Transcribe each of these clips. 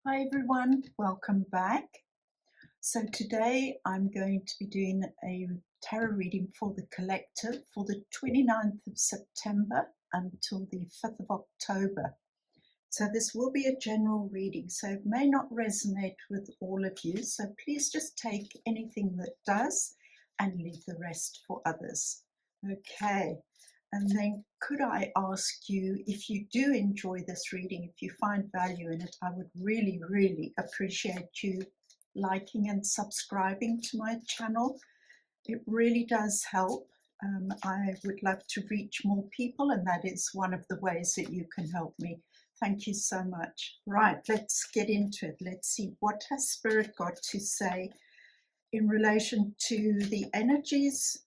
Hi everyone, welcome back. So today I'm going to be doing a tarot reading for the collective for the 29th of September until the 5th of October. So this will be a general reading, so it may not resonate with all of you. So please just take anything that does and leave the rest for others. Okay. And then could I ask you, if you do enjoy this reading, if you find value in it, I would really, really appreciate you liking and subscribing to my channel. It really does help. I would love to reach more people, and that is one of the ways that you can help me. Thank you so much. Right, let's get into it. Let's see, what has Spirit got to say in relation to the energies.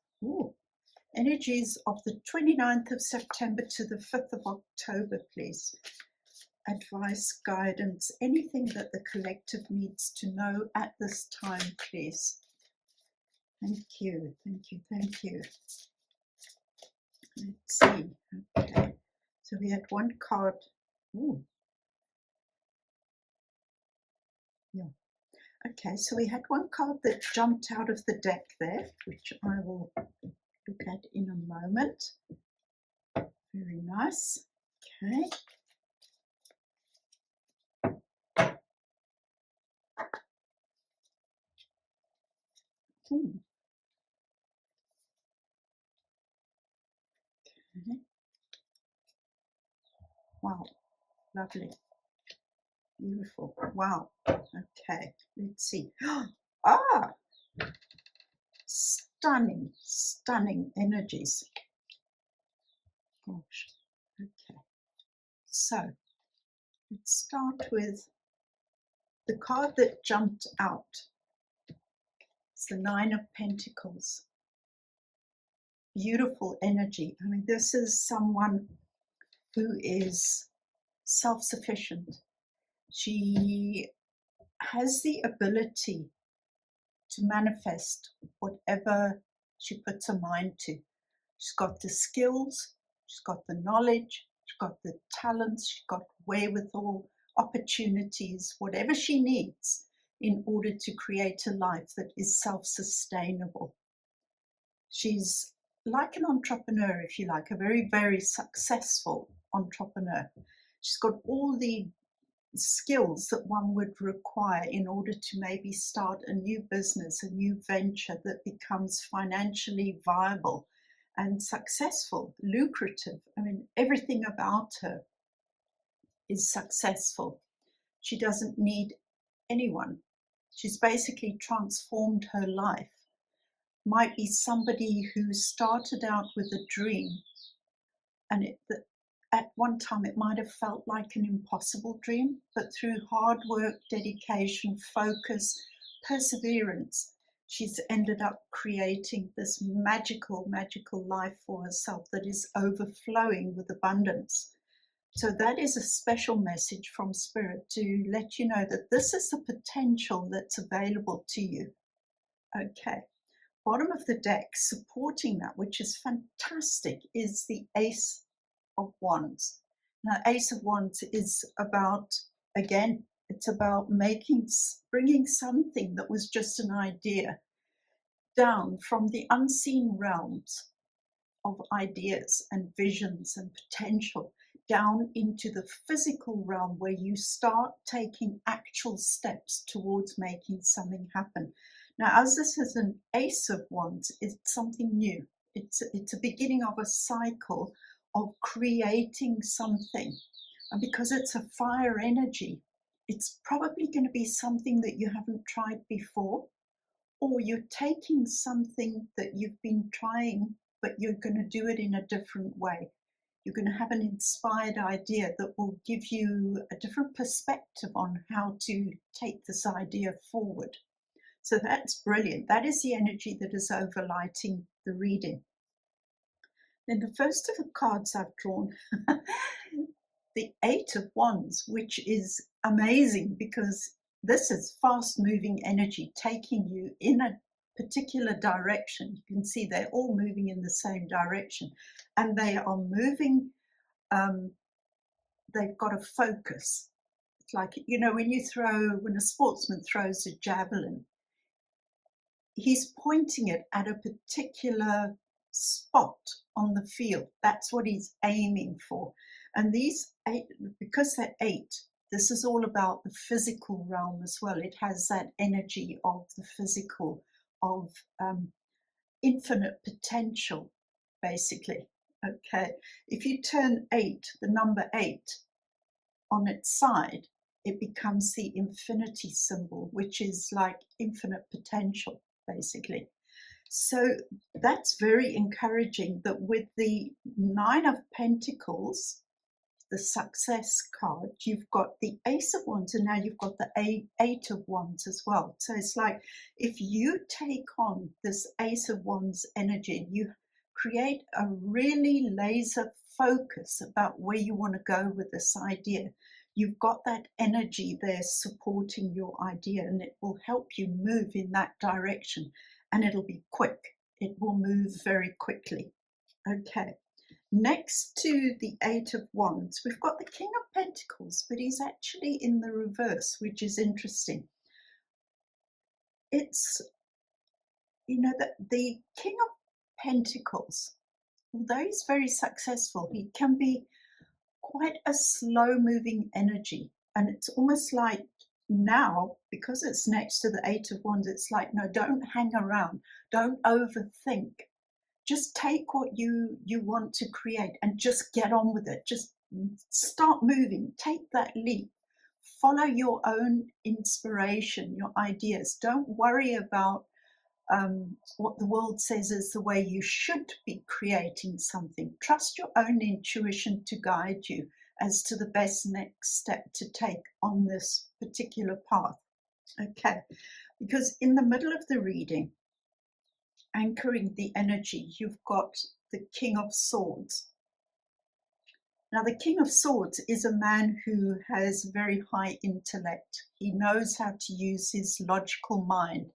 Energies of the 29th of September to the 5th of October, please. Advice, guidance, anything that the collective needs to know at this time, please. Thank you, thank you, thank you. Let's see. Okay. So we had one card. Ooh. Yeah. Okay, so we had one card that jumped out of the deck there, which I will look at in a moment. Very nice. Okay. Okay. Wow, lovely. Beautiful. Wow. Okay, let's see. Ah, stunning, stunning energies. Gosh. Okay. So let's start with the card that jumped out. It's the Nine of Pentacles. Beautiful energy. I mean, this is someone who is self-sufficient. She has the ability to manifest whatever she puts her mind to. She's got the skills, she's got the knowledge, she's got the talents, she's got wherewithal, opportunities, whatever she needs in order to create a life that is self-sustainable. She's like an entrepreneur, if you like, a very, very successful entrepreneur. She's got all the skills that one would require in order to maybe start a new business, a new venture that becomes financially viable and successful, lucrative. I mean, everything about her is successful. She doesn't need anyone. She's basically transformed her life. Might be somebody who started out with a dream, and at one time it might have felt like an impossible dream, but through hard work, dedication, focus, perseverance, she's ended up creating this magical, magical life for herself that is overflowing with abundance. So that is a special message from Spirit to let you know that this is the potential that's available to you. Okay. Bottom of the deck, supporting that, which is fantastic, is the Ace of Wands. Now, Ace of Wands is about, again, it's about bringing something that was just an idea down from the unseen realms of ideas and visions and potential down into the physical realm where you start taking actual steps towards making something happen. Now, as this is an Ace of Wands, it's something new. It's a beginning of a cycle of creating something. And because it's a fire energy, it's probably going to be something that you haven't tried before, or you're taking something that you've been trying, but you're going to do it in a different way. You're going to have an inspired idea that will give you a different perspective on how to take this idea forward. So that's brilliant. That is the energy that is overlighting the reading. Then the first of the cards I've drawn, the Eight of Wands, which is amazing because this is fast moving energy taking you in a particular direction. You can see they're all moving in the same direction, and they are moving, they've got a focus. like, you know, when a sportsman throws a javelin, he's pointing it at a particular spot on the field. That's what he's aiming for. And these eight, because they're eight, this is all about the physical realm as well. It has that energy of the physical, of infinite potential, basically. Okay, if you turn eight, the number eight, on its side, it becomes the infinity symbol, which is like infinite potential, basically. So that's very encouraging that with the Nine of Pentacles, the success card, you've got the Ace of Wands, and now you've got the Eight of Wands as well. So it's like if you take on this Ace of Wands energy, you create a really laser focus about where you want to go with this idea. You've got that energy there supporting your idea, and it will help you move in that direction, and it'll be quick. It will move very quickly. Okay. Next to the Eight of Wands, we've got the King of Pentacles, but he's actually in the reverse, which is interesting. It's, you know, that the King of Pentacles, although he's very successful, he can be quite a slow moving energy. And it's almost like now, because it's next to the Eight of Wands, it's like, no, don't hang around, don't overthink. Just take what you want to create and just get on with it. Just start moving, take that leap, follow your own inspiration, your ideas. Don't worry about what the world says is the way you should be creating something. Trust your own intuition to guide you as to the best next step to take on this particular path. Okay, because in the middle of the reading, anchoring the energy, you've got the King of Swords. Now, the King of Swords is a man who has very high intellect. He knows how to use his logical mind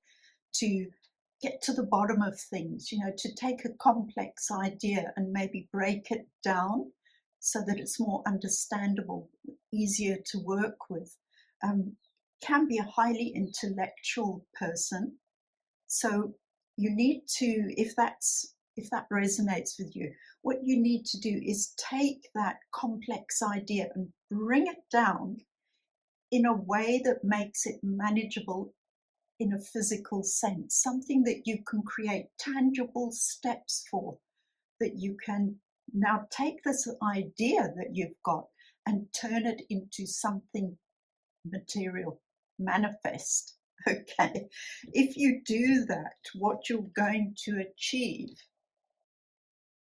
to get to the bottom of things, you know, to take a complex idea and maybe break it down so that it's more understandable, easier to work with. Can be a highly intellectual person. So you need to, if that resonates with you, what you need to do is take that complex idea and bring it down in a way that makes it manageable in a physical sense, something that you can create tangible steps for, that you can now take this idea that you've got and turn it into something material, manifest. Okay, if you do that, what you're going to achieve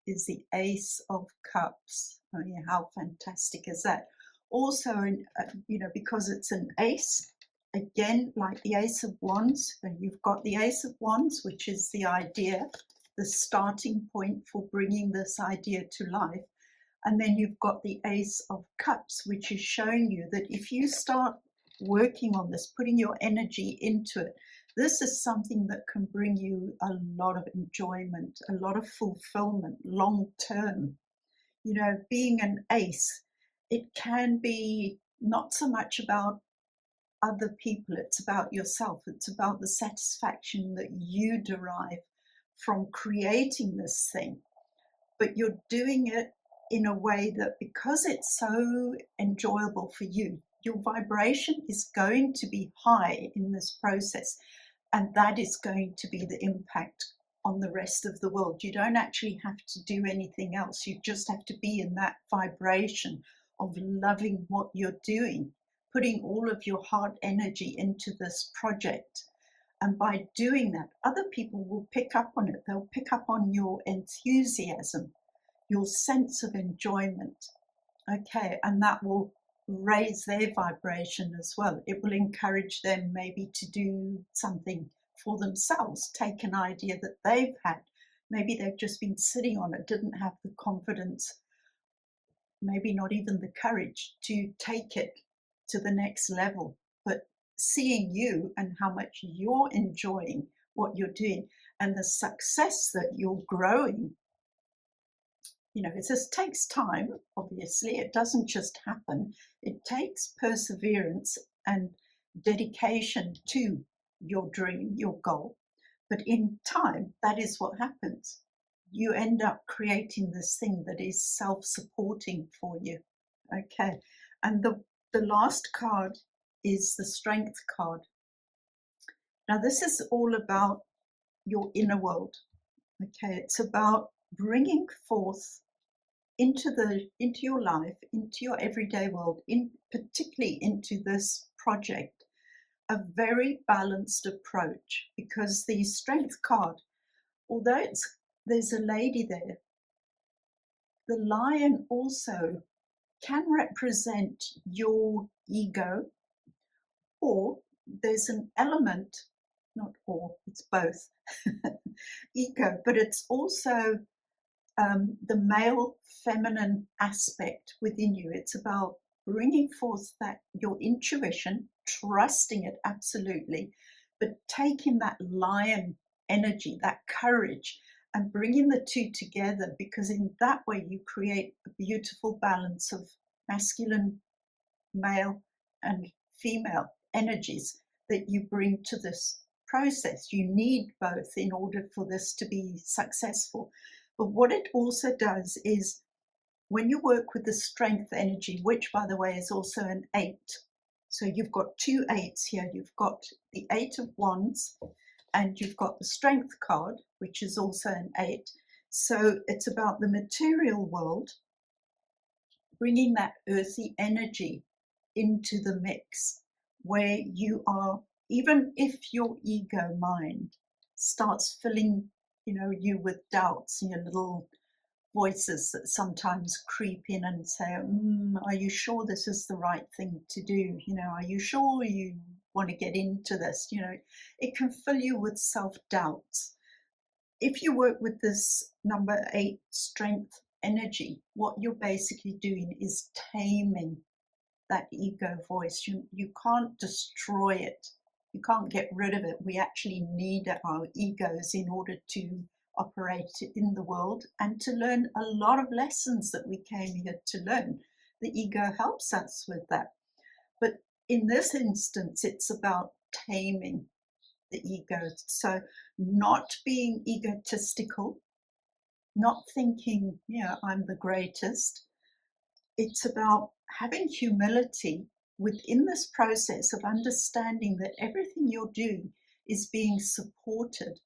is the Ace of Cups. I mean, how fantastic is that? Also, you know, because it's an ace, again, like the Ace of Wands, and you've got the Ace of Wands, which is the idea, the starting point for bringing this idea to life. And then you've got the Ace of Cups, which is showing you that if you start working on this, putting your energy into it, this is something that can bring you a lot of enjoyment, a lot of fulfillment, long term. You know, being an ace, it can be not so much about other people, it's about yourself. It's about the satisfaction that you derive from creating this thing. But you're doing it in a way that, because it's so enjoyable for you, your vibration is going to be high in this process. And that is going to be the impact on the rest of the world. You don't actually have to do anything else. You just have to be in that vibration of loving what you're doing, putting all of your heart energy into this project. And by doing that, other people will pick up on it. They'll pick up on your enthusiasm, your sense of enjoyment. Okay, and that will raise their vibration as well. It will encourage them maybe to do something for themselves, take an idea that they've had. Maybe they've just been sitting on it, didn't have the confidence, maybe not even the courage to take it to the next level. But seeing you and how much you're enjoying what you're doing and the success that you're growing, it just takes time, obviously. It doesn't just happen. It takes perseverance and dedication to your dream, your goal. But in time, that is what happens. You end up creating this thing that is self-supporting for you. Okay. And the last card is the Strength card. Now, this is all about your inner world. Okay. It's about bringing forth into your life, into your everyday world, particularly into this project, a very balanced approach, because the Strength card, although there's a lady there, the lion also can represent your ego, or there's an element, not or, it's both, ego, but it's also the male feminine aspect within you. It's about bringing forth that your intuition, trusting it absolutely, but taking that lion energy, that courage, and bringing the two together, because in that way you create a beautiful balance of masculine, male, and female energies that you bring to this process. You need both in order for this to be successful. But what it also does is, when you work with the Strength energy, which by the way is also an 8, so you've got 2 8s here. You've got the 8 of Wands and you've got the Strength card, which is also an 8. So it's about the material world, bringing that earthy energy into the mix, where you are, even if your ego mind starts filling you with doubts, and your little voices that sometimes creep in and say, are you sure this is the right thing to do? Are you sure you want to get into this? It can fill you with self-doubts. If you work with this number 8 Strength energy, what you're basically doing is taming that ego voice. You can't destroy it. You can't get rid of it. We actually need our egos in order to operate in the world and to learn a lot of lessons that we came here to learn. The ego helps us with that. But in this instance, it's about taming the ego. So not being egotistical, not thinking, I'm the greatest. It's about having humility within this process of understanding that everything you're doing is being supported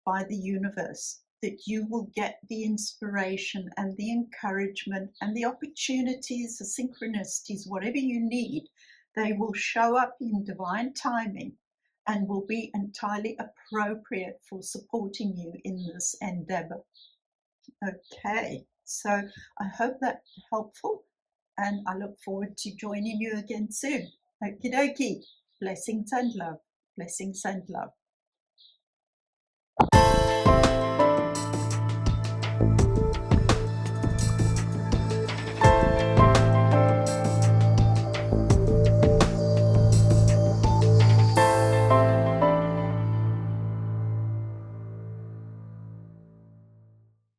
by the universe, that you will get the inspiration and the encouragement and the opportunities, the synchronicities, whatever you need. They will show up in divine timing and will be entirely appropriate for supporting you in this endeavor. Okay, so I hope that's helpful, and I look forward to joining you again soon. Okie dokie. Blessings and love. Blessings and love.